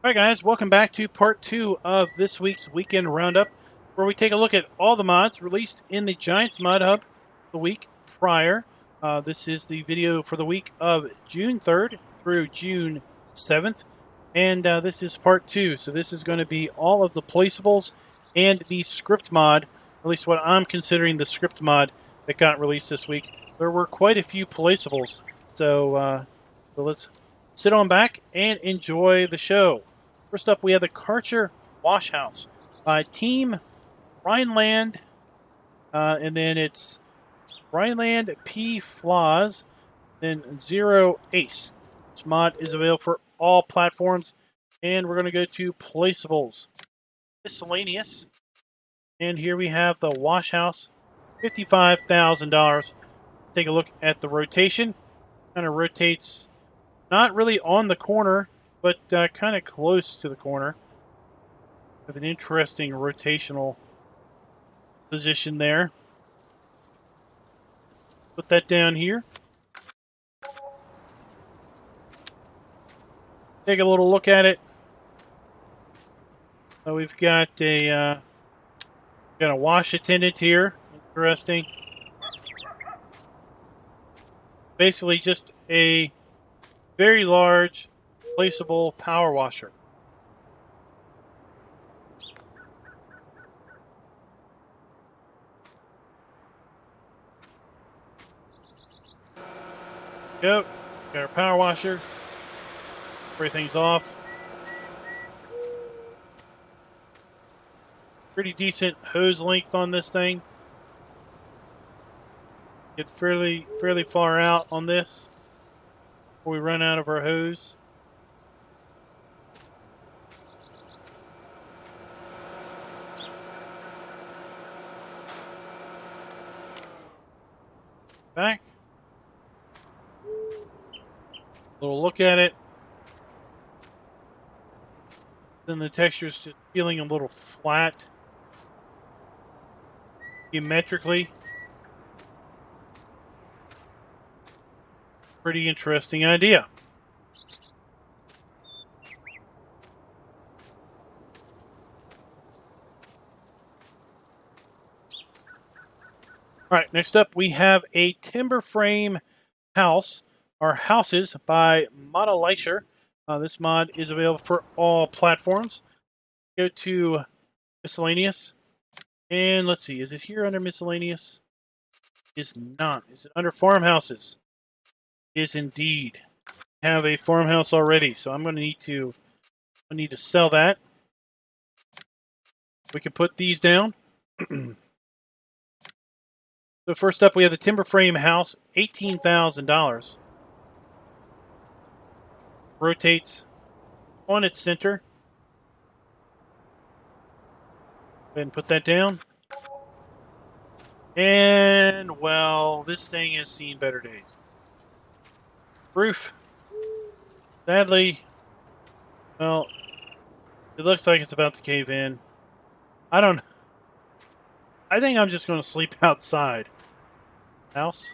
All right, guys, welcome back to part 2 of this week's Weekend Roundup, where we take a look at all the mods released in the Giants Modhub the week prior. This is the video for the week of June 3rd through June 7th, and this is part 2. So this is going to be all of the placeables and the script mod, at least what I'm considering the script mod that got released this week. There were quite a few placeables, so let's sit on back and enjoy the show. First up, we have the Karcher Wash House by Team Rhineland, and then it's Rhineland P. Flaws, then Zero Ace. This mod is available for all platforms, and we're going to go to Placeables. Miscellaneous, and here we have the Wash House, $55,000. Take a look at the rotation. Kind of rotates not really on the corner, but kind of close to the corner. Have an interesting rotational position there. Put that down here. Take a little look at it. So we've got a wash attendant here. Interesting. Basically, just a very large placeable power washer. Go. Got our power washer. Everything's off. Pretty decent hose length on this thing. Get fairly far out on this before we run out of our hose. Back. Little look at it. Then the texture's just feeling a little flat. Geometrically. Pretty interesting idea. All right, next up we have a timber frame house, or houses, by Modhub. This mod is available for all platforms. Go to miscellaneous, and let's see, is it here under miscellaneous? It is not. Is it under farmhouses? It is indeed. I have a farmhouse already, so I'm going to need to sell that. We can put these down. So first up, we have the timber frame house, $18,000. Rotates on its center. Go ahead and put that down. And, well, this thing has seen better days. Roof. Sadly, well, it looks like it's about to cave in. I don't know. I think I'm just going to sleep outside. House.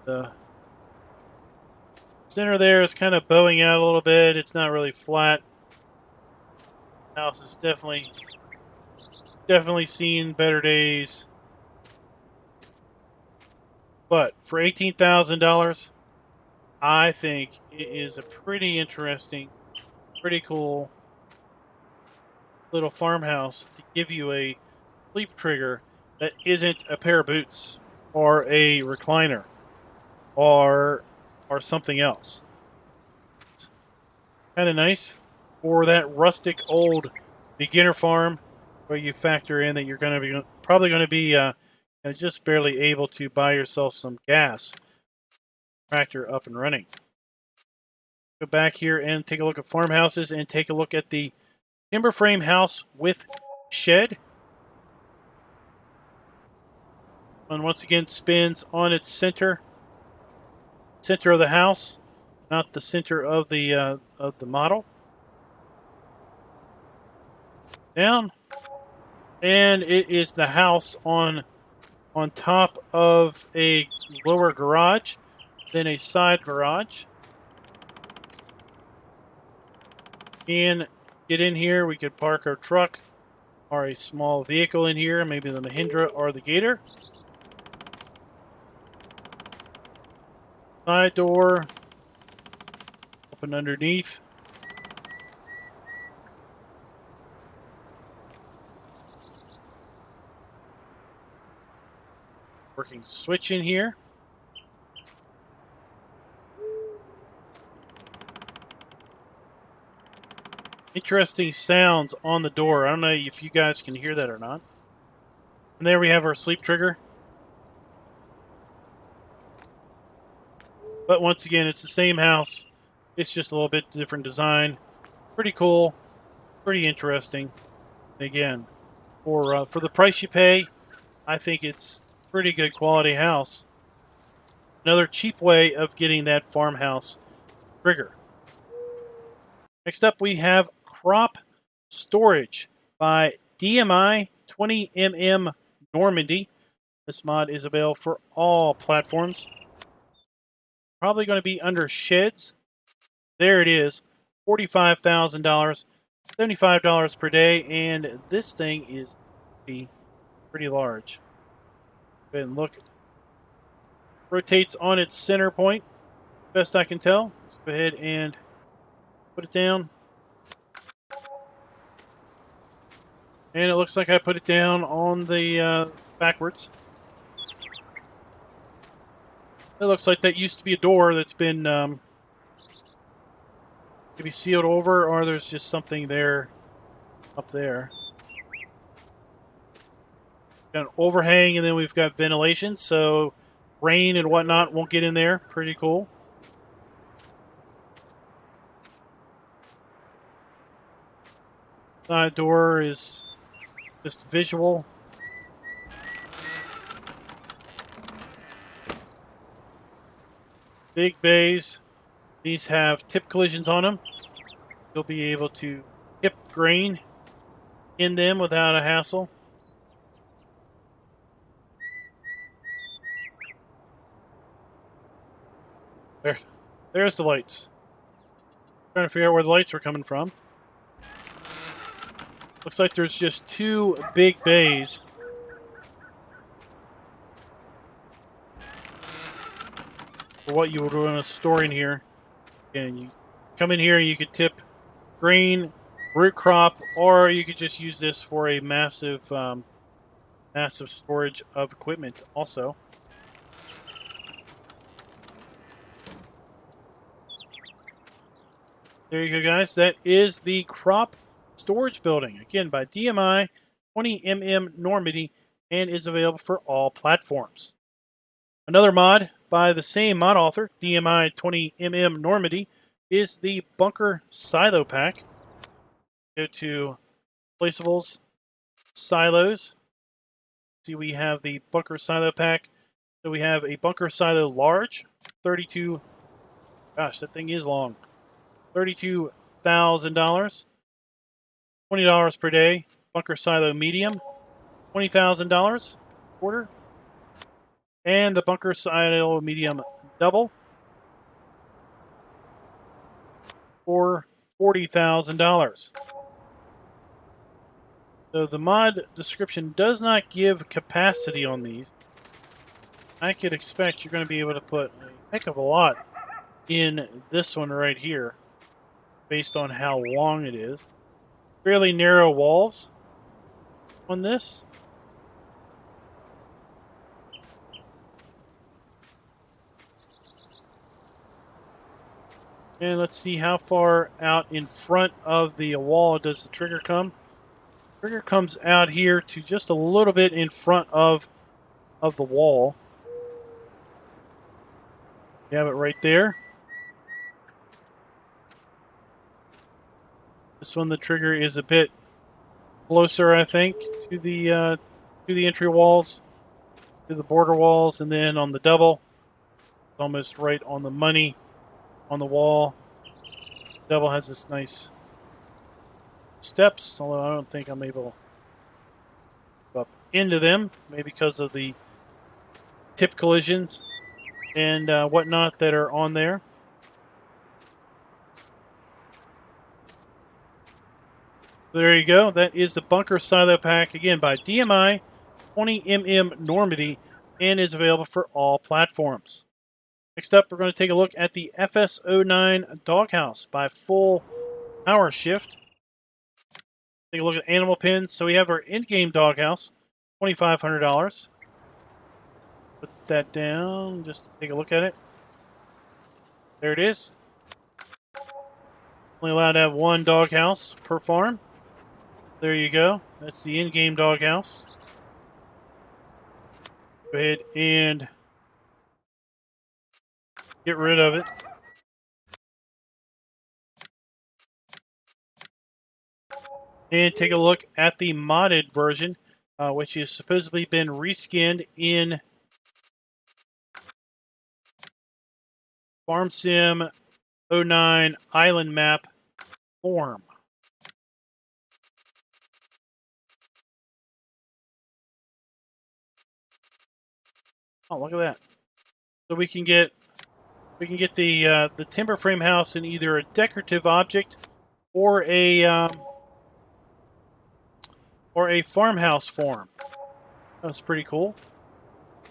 The center there is kind of bowing out a little bit. It's not really flat. House is definitely seen better days. But for $18,000, I think it is a pretty interesting, pretty cool little farmhouse to give you a sleep trigger that isn't a pair of boots or a recliner or something else. It's kind of nice for that rustic old beginner farm where you factor in that you're going to be probably going to be just barely able to buy yourself some gas. Tractor up and running. Go back here and take a look at farmhouses and take a look at the timber frame house with shed. And once again spins on its center of the house, not the center of the model. Down, and it is the house on top of a lower garage, then a side garage. can get in here. We could park our truck or a small vehicle in here, maybe the Mahindra or the Gator. Side door, open underneath. Working switch in here. Interesting sounds on the door. I don't know if you guys can hear that or not. And there we have our sleep trigger. But once again, it's the same house. It's just a little bit different design. Pretty cool. Pretty interesting. Again, for the price you pay, I think it's pretty good quality house. Another cheap way of getting that farmhouse trigger. Next up, we have Crop Storage by DMI 20mm Normandy. This mod is available for all platforms. Probably going to be under sheds. There it is, $45,000, $75 per day, and this thing is pretty large. Go ahead and look. Rotates on its center point, best I can tell. Let's go ahead and put it down. And it looks like I put it down on the backwards. It looks like that used to be a door that's been maybe sealed over, or there's just something there up there. Got an overhang, and then we've got ventilation, so rain and whatnot won't get in there. Pretty cool. Side door is just visual. Big bays. These have tip collisions on them. You'll be able to tip grain in them without a hassle. There's the lights. Trying to figure out where the lights were coming from. Looks like there's just two big bays. For what you would want to store in here. And you come in here and you could tip grain, root crop, or you could just use this for a massive massive storage of equipment also. There you go, guys. That is the crop storage building. Again, by DMI 20mm Normandy, and is available for all platforms. Another mod by the same mod author, DMI 20mm Normandy, is the Bunker Silo Pack. Go to Placeables, Silos. See, we have the Bunker Silo Pack. So we have a Bunker Silo Large, 32. Gosh, that thing is long. $32,000. $20 per day. Bunker Silo Medium, $20,000 quarter. And the Bunker Silo Medium Double for $40,000. So the mod description does not give capacity on these. I could expect you're going to be able to put a heck of a lot in this one right here, based on how long it is. Fairly narrow walls on this. And let's see how far out in front of the wall does the trigger come. The trigger comes out here to just a little bit in front of the wall. You have it right there. This one, the trigger is a bit closer, I think, to the entry walls, to the border walls, and then on the double, it's almost right on the money on the wall. Double has this nice steps, although I don't think I'm able to go up into them, maybe because of the tip collisions and whatnot that are on there. There you go. That is the Bunker Silo Pack, again, by DMI, 20mm Normandy, and is available for all platforms. Next up, we're going to take a look at the FS09 Doghouse by Full Power Shift. Take a look at animal pins. So we have our in-game doghouse, $2,500. Put that down just to take a look at it. There it is. Only allowed to have one doghouse per farm. There you go. That's the in-game doghouse. Go ahead and get rid of it. And take a look at the modded version, which has supposedly been reskinned in Farm Sim 09 Island Map form. Oh, look at that! So we can get the timber frame house in either a decorative object or a farmhouse form. That's pretty cool.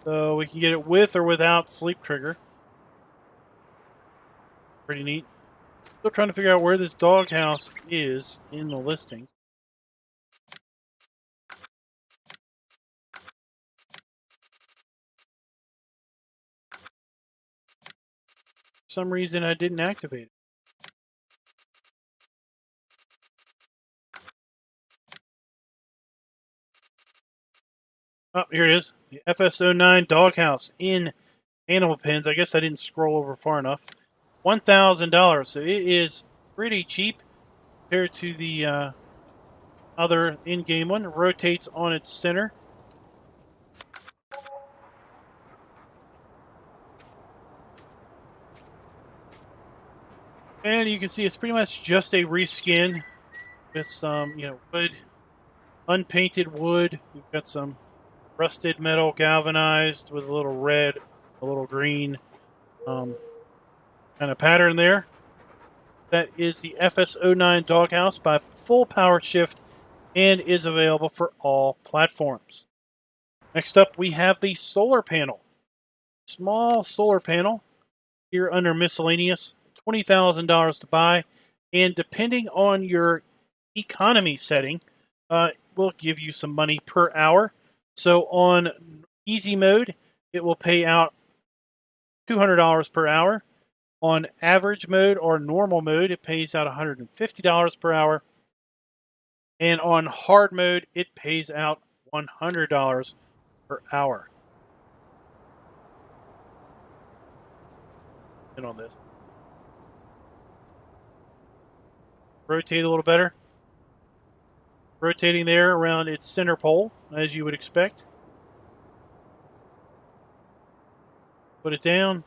So we can get it with or without sleep trigger. Pretty neat. Still trying to figure out where this doghouse is in the listings. For some reason I didn't activate it. Oh, here it is. The FS09 Doghouse in animal pens. I guess I didn't scroll over far enough. $1,000. So it is pretty cheap compared to the other in-game one. It rotates on its center. And you can see it's pretty much just a reskin with some, wood, unpainted wood. We've got some rusted metal galvanized with a little red, a little green kind of pattern there. That is the FS09 Doghouse by Full Power Shift and is available for all platforms. Next up, we have the solar panel. Small solar panel here under miscellaneous, $20,000 to buy, and depending on your economy setting, will give you some money per hour. So on easy mode, it will pay out $200 per hour. On average mode or normal mode, it pays out $150 per hour. And on hard mode, it pays out $100 per hour. And on this, rotate a little better. Rotating there around its center pole, as you would expect. Put it down.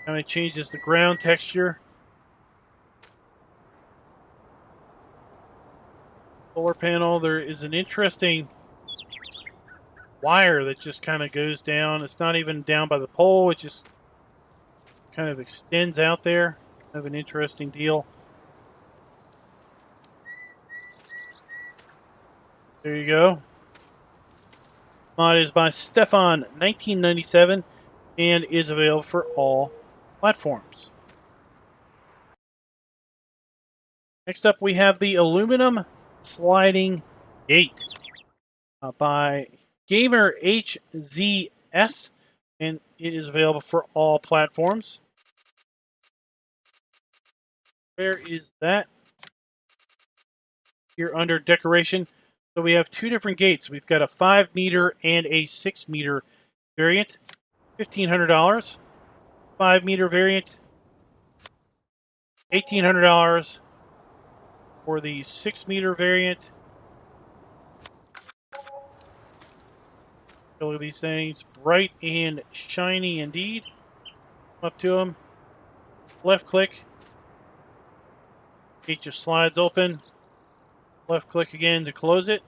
Kind of changes the ground texture. Solar panel, there is an interesting wire that just kind of goes down. It's not even down by the pole. It just kind of extends out there. Kind of an interesting deal. There you go. Mod is by Stefan, 1997, and is available for all platforms. Next up, we have the aluminum sliding gate by Gamer HZS, and it is available for all platforms. Where is that? Here under decoration. So we have two different gates. We've got a 5-meter and a 6-meter variant. $1,500. 5-meter variant. $1,800 for the 6-meter variant. Look at these things. Bright and shiny indeed. Up to them. Left click. Gate just slides open. Left click again to close it.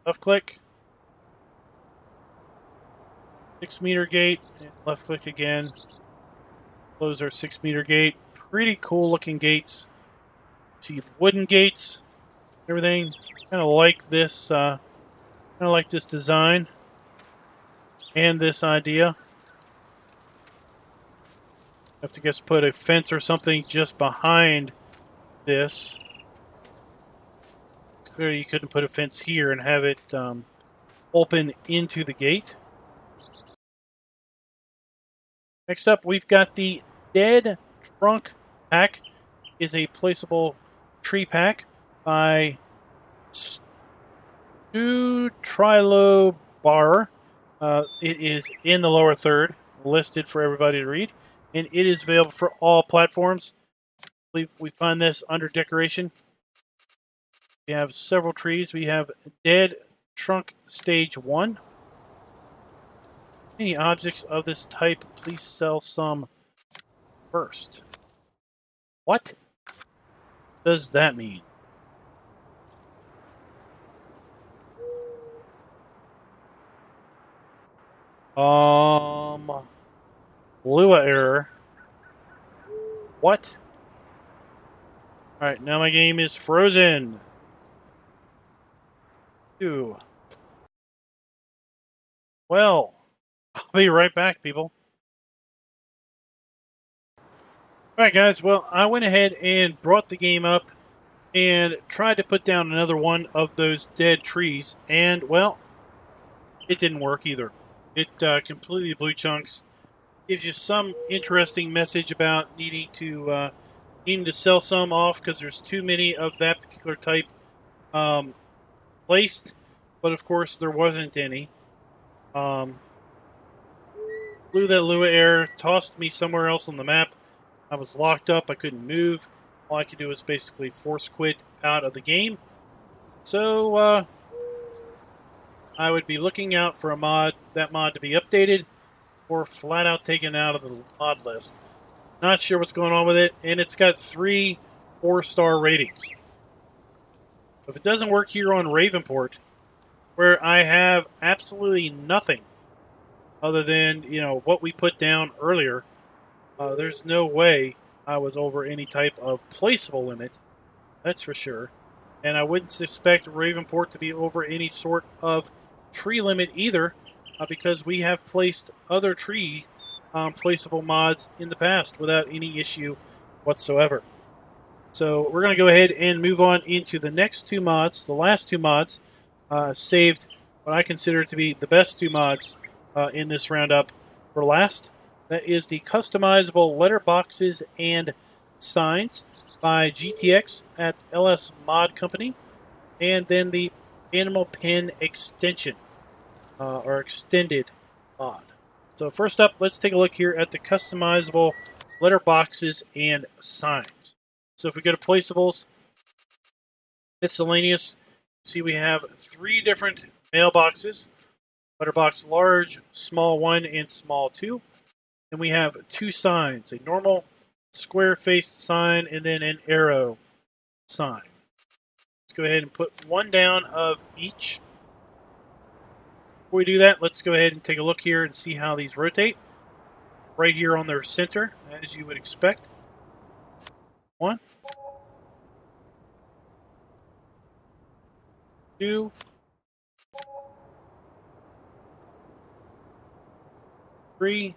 left click, 6-meter gate, and left click again. Close our 6-meter gate. Pretty cool looking gates. See the wooden gates, everything. Kind of like this. Design and this idea. Have to guess put a fence or something just behind this. Clearly, you couldn't put a fence here and have it open into the gate. Next up, we've got the Dead Trunk Pack. Is a placeable tree pack by Stu Trilo Bar. It is in the lower third, listed for everybody to read, and it is available for all platforms. I believe we find this under decoration. We have several trees. We have Dead Trunk Stage 1. Any objects of this type, please sell some first. What does that mean? Lua error. What? Alright, now my game is frozen. Ew. Well, I'll be right back, people. Alright, guys, well, I went ahead and brought the game up and tried to put down another one of those dead trees, and, well, it didn't work either. It completely blew chunks. Gives you some interesting message about needing to sell some off because there's too many of that particular type placed, but of course there wasn't any. Blew that Lua error, tossed me somewhere else on the map. I was locked up, I couldn't move. All I could do was basically force quit out of the game. So I would be looking out for that mod to be updated or flat out taken out of the mod list. Not sure what's going on with it, and it's got 3 4-star ratings. If it doesn't work here on Ravenport, where I have absolutely nothing other than, what we put down earlier, there's no way I was over any type of placeable limit. That's for sure. And I wouldn't suspect Ravenport to be over any sort of tree limit either, because we have placed other tree placeable mods in the past without any issue whatsoever. So we're going to go ahead and move on into the next 2 mods. The last 2 mods saved what I consider to be the best 2 mods in this roundup for last. That is the customizable letterboxes and signs by GTX at LS Mod Company, and then the Animal Pen extension or extended mod. So first up, let's take a look here at the customizable letterboxes and signs. So if we go to placeables, miscellaneous, see we have 3 different mailboxes: letterbox large, small 1, and small 2. And we have 2 signs: a normal square-faced sign and then an arrow sign. Let's go ahead and put 1 down of each. Before we do that, let's go ahead and take a look here and see how these rotate. Right here on their center, as you would expect. 1, 2, 3.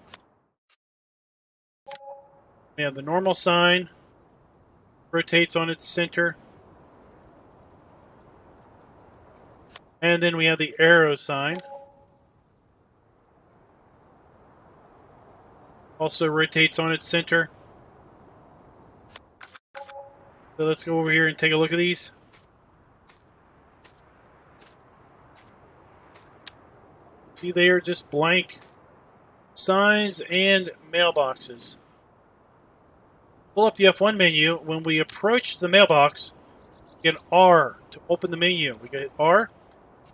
We have the normal sign, rotates on its center. And then we have the arrow sign. Also rotates on its center. So let's go over here and take a look at these. See, they are just blank signs and mailboxes. Pull up the F1 menu. When we approach the mailbox, we get R to open the menu. We get R,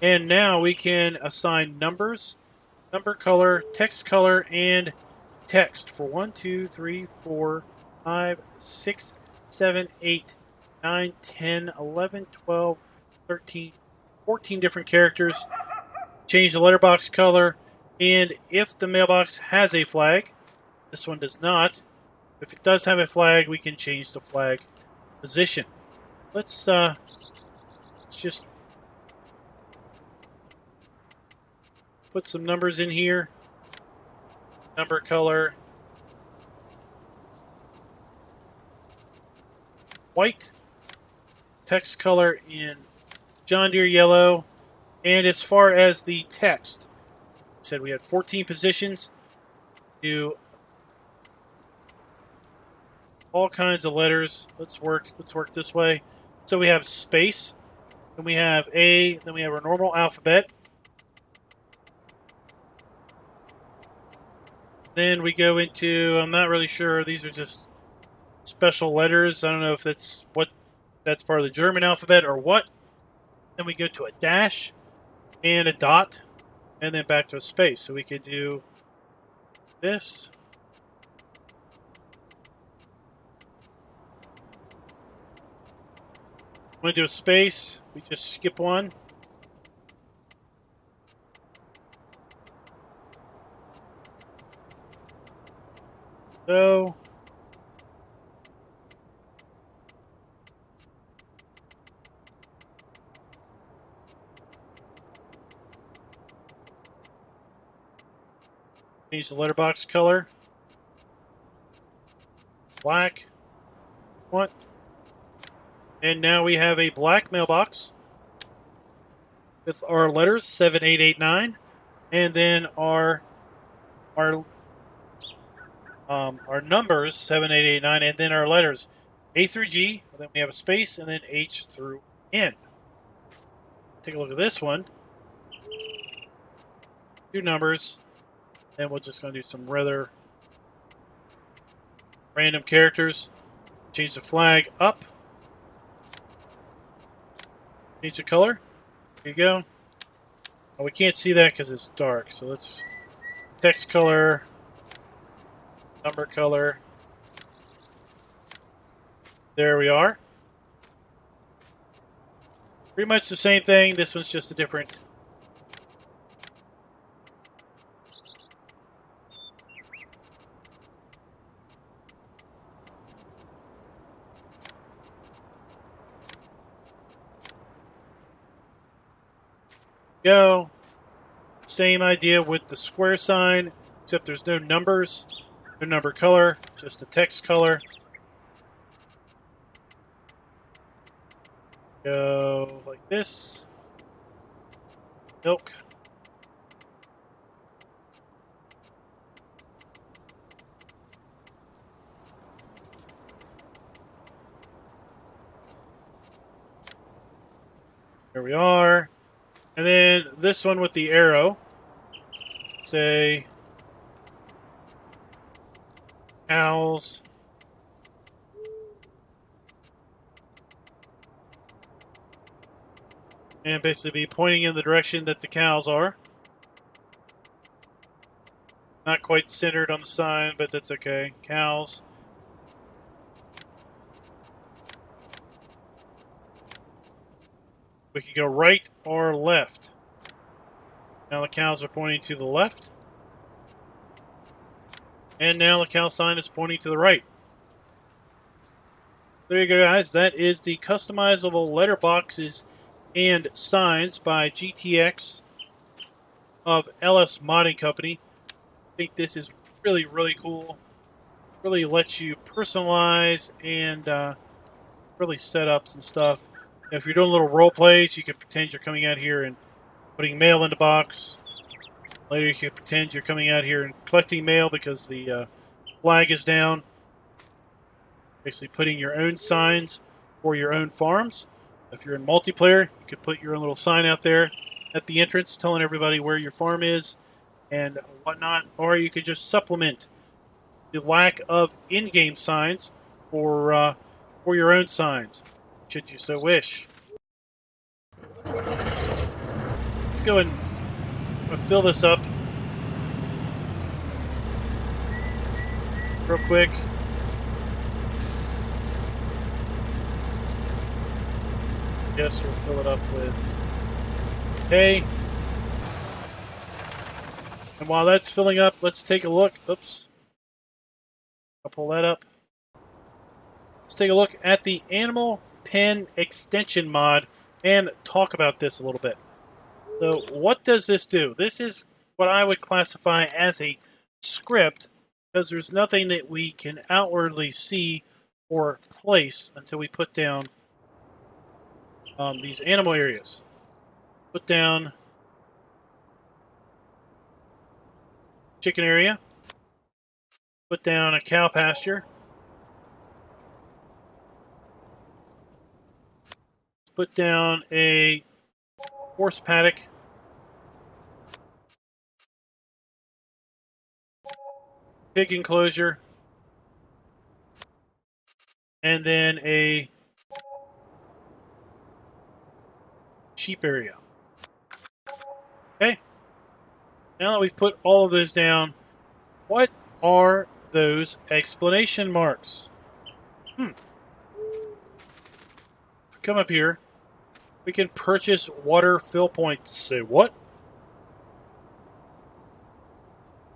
and now we can assign numbers, number color, text color, and text for 1, 2, 3, 4, 5, 6, 7, 8, 9, 10, 11, 12, 13, 14 different characters. Change the letterbox color, and if the mailbox has a flag, this one does not. If it does have a flag, we can change the flag position. Let's just put some numbers in here. Number color white, text color in John Deere yellow, and as far as the text, I said we had 14 positions. Do all kinds of letters. Let's work this way. So we have space, then we have A, then we have our normal alphabet. Then we go into, I'm not really sure, these are just special letters. I don't know if that's part of the German alphabet or what. Then we go to a dash and a dot, and then back to a space. So we could do this. I'm going to do a space. We just skip one. So change the letterbox color. Black. What? And now we have a black mailbox with our letters 7889, and then our numbers 7889, and then our letters A through G. And then we have a space, and then H through N. Take a look at this one. 2 numbers. Then we're just going to do some rather random characters. Change the flag up. Change the color. There you go. Oh, we can't see that because it's dark. So let's text color, number color. There we are. Pretty much the same thing. This one's just a different. Go. Same idea with the square sign, except there's no numbers, no number color, just the text color. Go like this. Milk. There we are. And then this one with the arrow. Say cows. And basically be pointing in the direction that the cows are. Not quite centered on the sign, but that's okay. Cows. We can go right or left. Now the cows are pointing to the left. And now the cow sign is pointing to the right. There you go, guys. That is the customizable letterboxes and signs by GTX of LS Modding Company. I think this is really, really cool. Really lets you personalize and really set up some stuff. If you're doing little role plays, you can pretend you're coming out here and putting mail in the box. Later, you can pretend you're coming out here and collecting mail because the flag is down. Basically, putting your own signs for your own farms. If you're in multiplayer, you could put your own little sign out there at the entrance telling everybody where your farm is and whatnot. Or you could just supplement the lack of in-game signs for your own signs, should you so wish. Let's go and fill this up real quick. Yes, we'll fill it up with Okay. And while that's filling up, let's take a look. Oops. I'll pull that up. Let's take a look at the Animal Pen Extension mod and talk about this a little bit. So what does this do? This is what I would classify as a script, because there's nothing that we can outwardly see or place until we put down these animal areas. Put down chicken area. Put down a cow pasture. Put down a horse paddock. Pig enclosure. And then a sheep area. Okay. Now that we've put all of those down, what are those exclamation marks? If we come up here, we can purchase water fill points. Say what?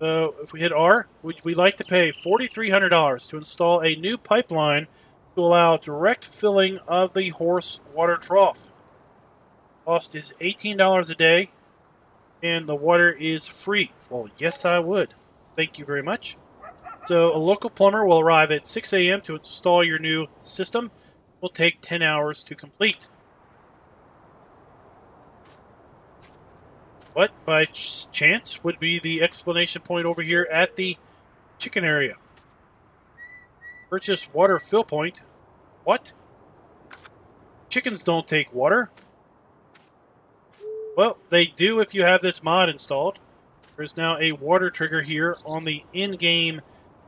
So if we hit R, we'd like to pay $4,300 to install a new pipeline to allow direct filling of the horse water trough. Cost is $18 a day, and the water is free. Well, yes, I would. Thank you very much. So a local plumber will arrive at 6 a.m. to install your new system. It will take 10 hours to complete. What, by chance, would be the explanation point over here at the chicken area? Purchase water fill point. What? Chickens don't take water. Well, they do if you have this mod installed. There's now a water trigger here on the in-game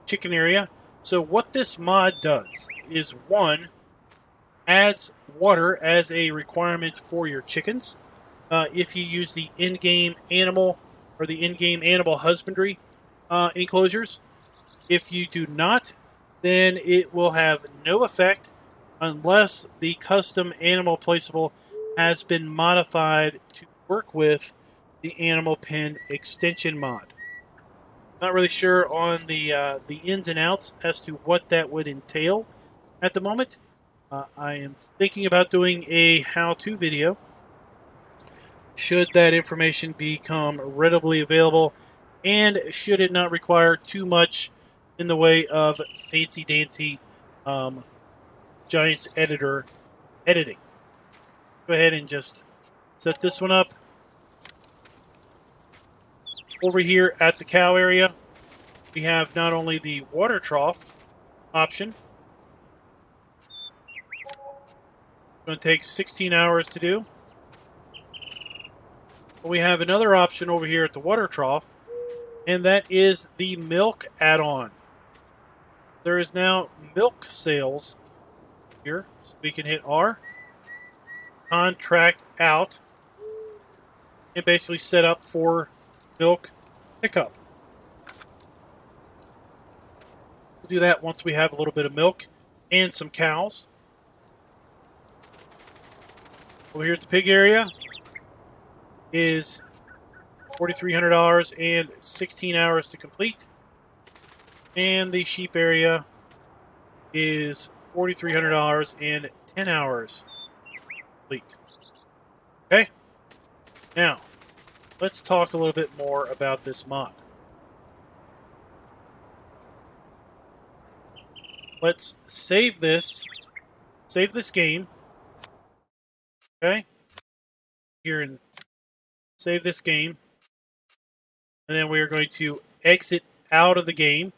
chicken area. So what this mod does is, one, adds water as a requirement for your chickens. If you use the in-game animal or the in-game animal husbandry enclosures. If you do not, then it will have no effect unless the custom animal placeable has been modified to work with the Animal Pen extension mod. Not really sure on the ins and outs as to what that would entail at the moment. I am thinking about doing a how-to video should that information become readily available, and should it not require too much in the way of fancy-dancy Giants editor editing. Go ahead and just set this one up. Over here at the cow area, we have not only the water trough option. It's going to take 16 hours to do. But we have another option over here at the water trough, and that is the milk add-on. There is now milk sales here, so we can hit R, contract out, and basically set up for milk pickup. We'll do that once we have a little bit of milk and some cows. Over here at the pig area is $4,300 and 16 hours to complete. And the sheep area is $4,300 and 10 hours complete. Okay? Now, let's talk a little bit more about this mod. Let's save this game. Okay? Here and save this game. And then we are going to exit out of the game.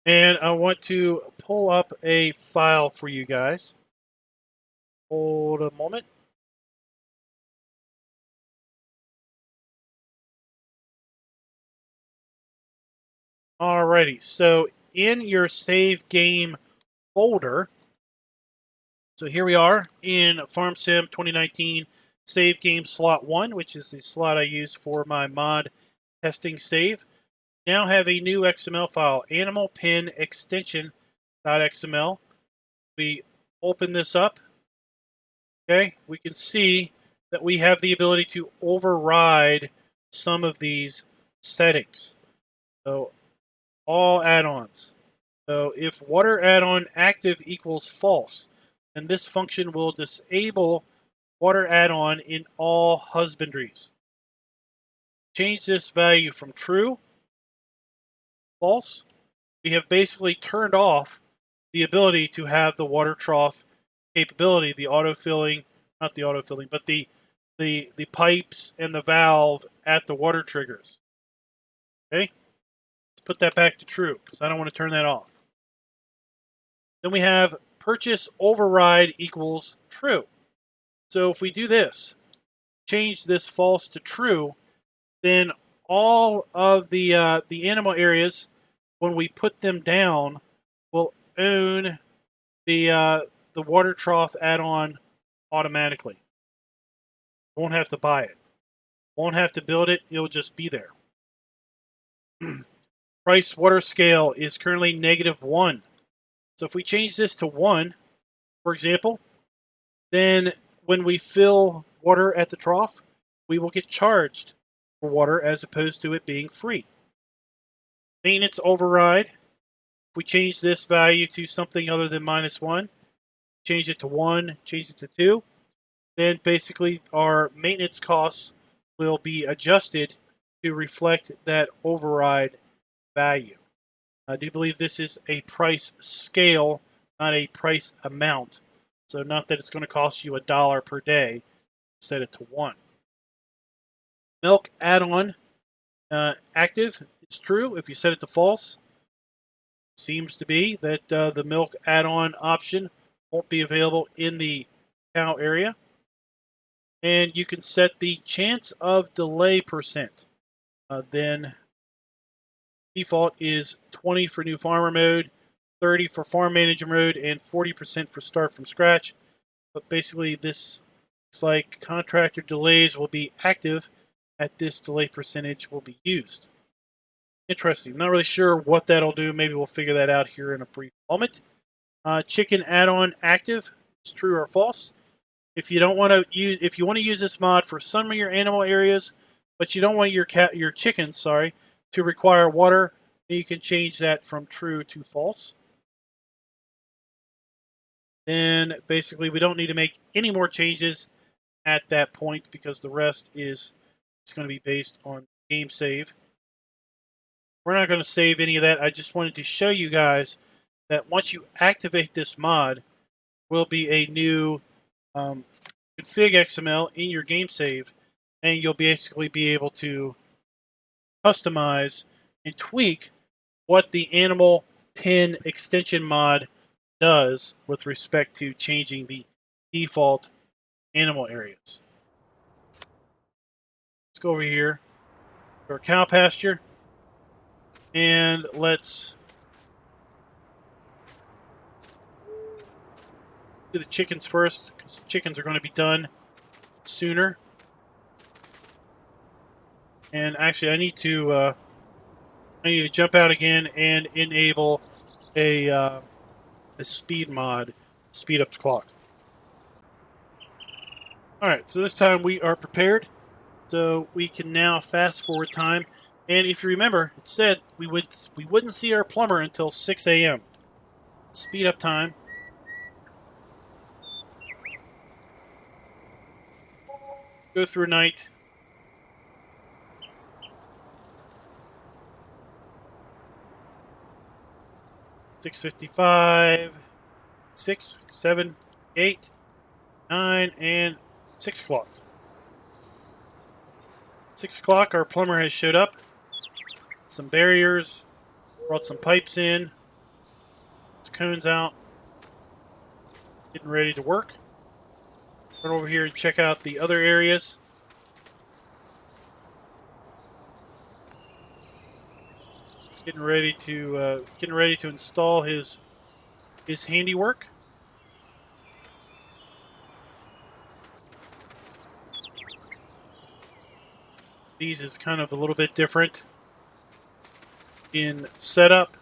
And I want to pull up a file for you guys. Hold a moment. Alrighty, so in your save game folder, so here we are in Farm Sim 2019 save game slot 1, which is the slot I use for my mod testing save. Now have a new XML file, animal pen extension.xml. We open this up, okay, we can see that we have the ability to override some of these settings. So all add-ons. So if water add-on active equals false, then this function will disable water add-on in all husbandries. Change this value from true, false. We have basically turned off the ability to have the water trough capability, the autofilling, not the autofilling, but the pipes and the valve at the water triggers. Okay, let's put that back to true because I don't want to turn that off. Then we have purchase override equals true. So if we do this, change this false to true, then all of the animal areas, when we put them down, will own the water trough add-on automatically. Won't have to buy it. Won't have to build it. It'll just be there. Price water scale is currently -1. So if we change this to 1, for example, then when we fill water at the trough, we will get charged for water as opposed to it being free. Maintenance override. If we change this value to something other than -1, change it to 1, change it to 2, then basically our maintenance costs will be adjusted to reflect that override value. I do believe this is a price scale, not a price amount. So not that it's going to cost you $1 per day. Set it to 1. Milk add-on active. It's true. If you set it to false, seems to be that the milk add-on option won't be available in the cow area. And you can set the chance of delay percent. Then default is 20 for new farmer mode, 30 for farm manager mode, and 40% for start from scratch. But basically this looks like contractor delays will be active at this delay percentage will be used. Interesting. Not really sure what that'll do. Maybe we'll figure that out here in a brief moment. Chicken add-on active. It's true or false. If you don't want to use, if you want to use this mod for some of your animal areas, but you don't want your chickens, to require water, then you can change that from true to false. Then basically we don't need to make any more changes at that point because the rest is going to be based on game save. We're not going to save any of that. I just wanted to show you guys that once you activate this mod, will be a new config XML in your game save, and you'll basically be able to customize and tweak what the animal pin extension mod does with respect to changing the default animal areas. Let's go over here to our cow pasture, and let's do the chickens first, because the chickens are going to be done sooner. And actually, I need to jump out again and enable a speed mod, speed up the clock. All right, so this time we are prepared, so we can now fast forward time. And if you remember, it said we wouldn't see our plumber until 6 a.m. Speed up time. Go through night. $6:55, 6, 7, 8, 9, and 6 o'clock. 6 o'clock, our plumber has showed up. Some barriers, brought some pipes in, some cones out, getting ready to work. Run over here and check out the other areas. Getting ready to install his handiwork. These is kind of a little bit different in setup.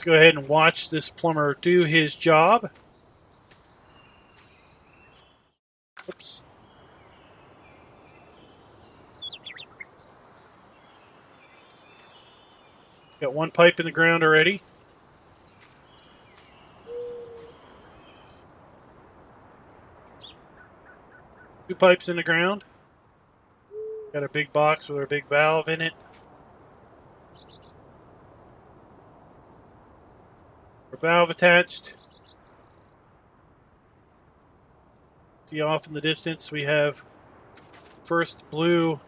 Let's go ahead and watch this plumber do his job. Oops. Got one pipe in the ground already. Two pipes in the ground. Got a big box with a big valve in it. A valve attached. See off in the distance we have first blue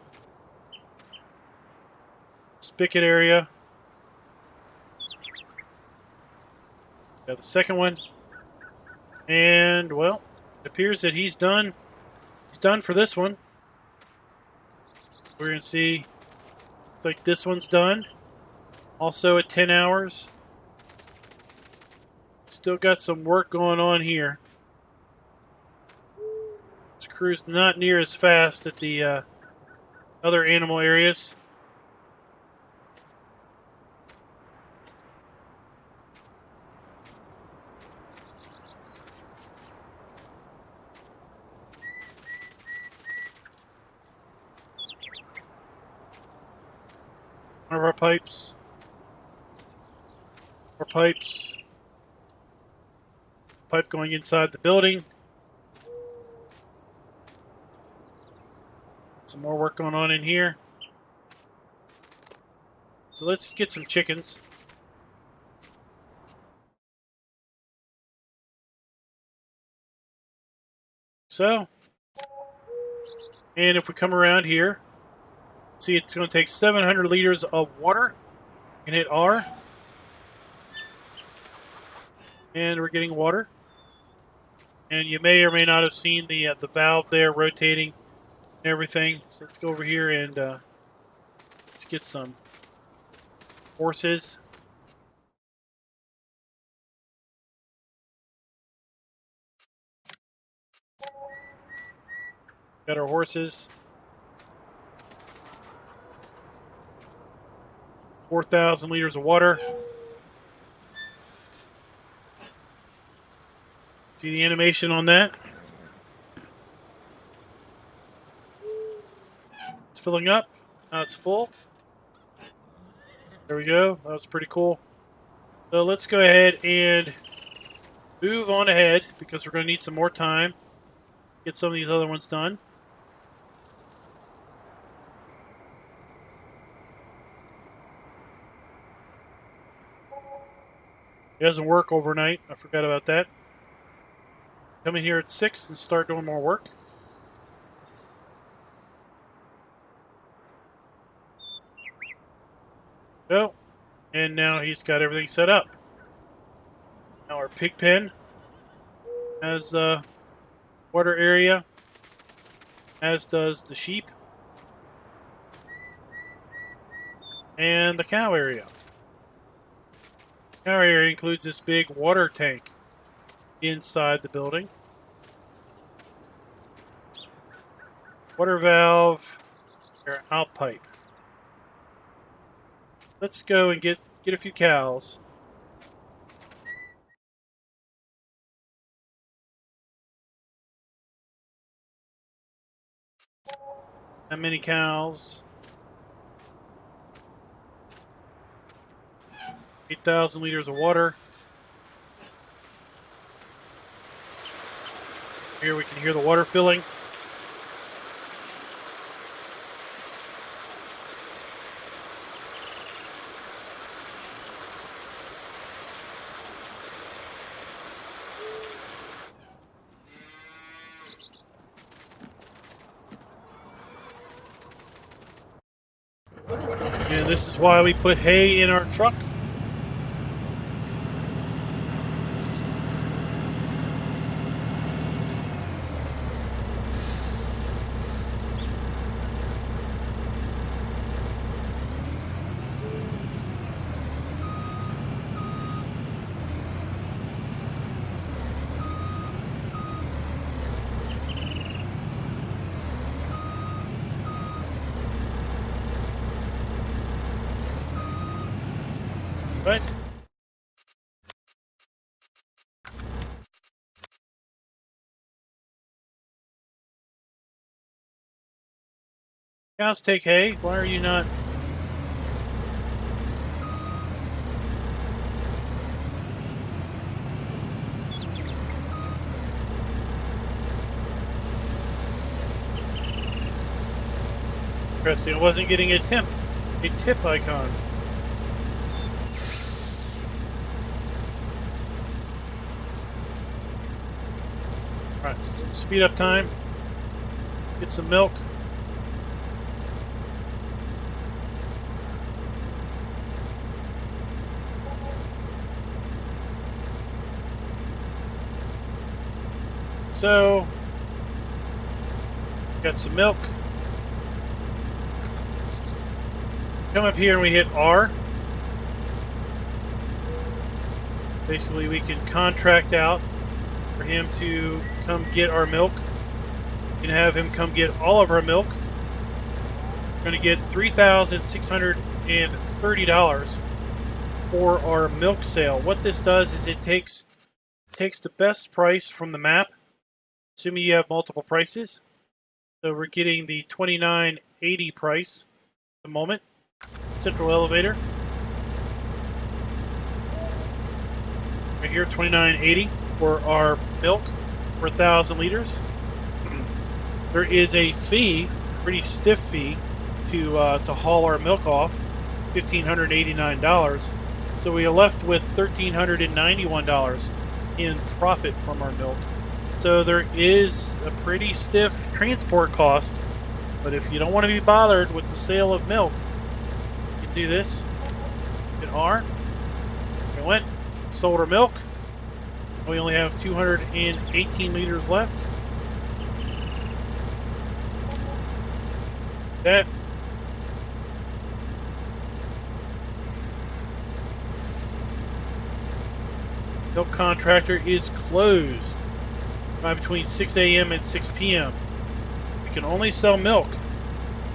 spigot area. Got the second one. And, well, it appears that he's done. He's done for this one. We're going to see, looks like this one's done. Also at 10 hours. Still got some work going on here. This crew's not near as fast at the other animal areas. One of our pipes. More pipes. Pipe going inside the building. Some more work going on in here. So let's get some chickens. So, and if we come around here, see it's going to take 700 liters of water. And hit R. And we're getting water. And you may or may not have seen the valve there rotating and everything. So let's go over here and let's get some horses. Got our horses. 4,000 liters of water. See the animation on that? It's filling up. Now it's full. There we go. That was pretty cool. So let's go ahead and move on ahead because we're going to need some more time. Get some of these other ones done. It doesn't work overnight. I forgot about that. Come in here at 6 and start doing more work. Go. And now he's got everything set up. Now our pig pen has a water area, as does the sheep. And the cow area. Cow area includes this big water tank inside the building. Water valve, or out pipe. Let's go and get a few cows. How many cows? 8,000 liters of water. Here we can hear the water filling. And this is why we put hay in our truck. Right. Cows take hay. Why are you not? Interesting. I wasn't getting a tip icon. All right, so speed up time. Get some milk. So, got some milk. Come up here and we hit R. Basically, we can contract out for him to come get our milk. We can have him come get all of our milk. We're going to get $3,630 for our milk sale. What this does is it takes the best price from the map, assuming you have multiple prices. So we're getting the $29.80 price at the moment. Central elevator. Right here, $29.80 for our milk for 1,000 liters. There is a fee, pretty stiff fee, to haul our milk off, $1,589. So we are left with $1,391 in profit from our milk. So there is a pretty stiff transport cost, but if you don't want to be bothered with the sale of milk, you can do this. Hit R. We went, sold our milk. We only have 218 liters left. That milk contractor is closed by between 6 a.m. and 6 p.m. We can only sell milk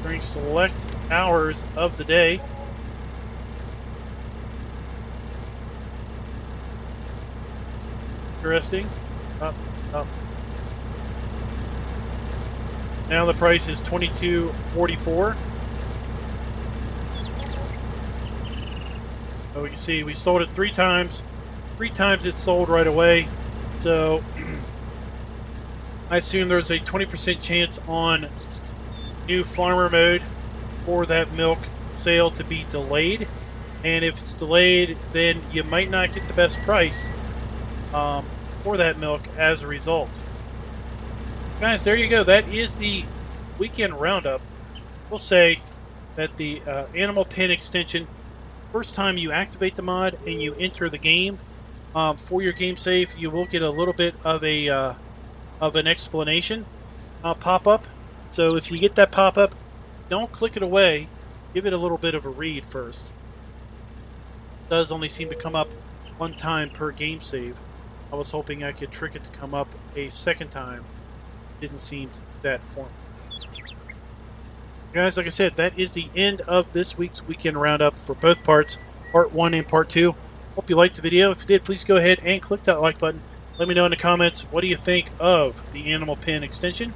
during select hours of the day. Interesting. Up. Now the price is $22.44. So you can see we sold it 3 times. 3 times it sold right away. So I assume there's a 20% chance on new farmer mode for that milk sale to be delayed. And if it's delayed, then you might not get the best price for that milk as a result. Guys, there you go. That is the weekend roundup. We'll say that the animal pen extension, first time you activate the mod and you enter the game, for your game save, you will get a little bit of a of an explanation pop up. So if you get that pop up, don't click it away. Give it a little bit of a read first. It does only seem to come up 1 time per game save. I was hoping I could trick it to come up a second time. Didn't seem to do that for me. Guys, like I said, that is the end of this week's weekend roundup for both parts, part 1 and part 2. Hope you liked the video. If you did, please go ahead and click that like button. Let me know in the comments, what do you think of the animal pen extension,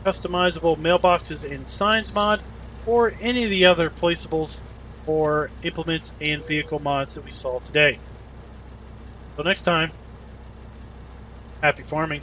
customizable mailboxes and signs mod, or any of the other placeables or implements and vehicle mods that we saw today. Until next time, happy farming.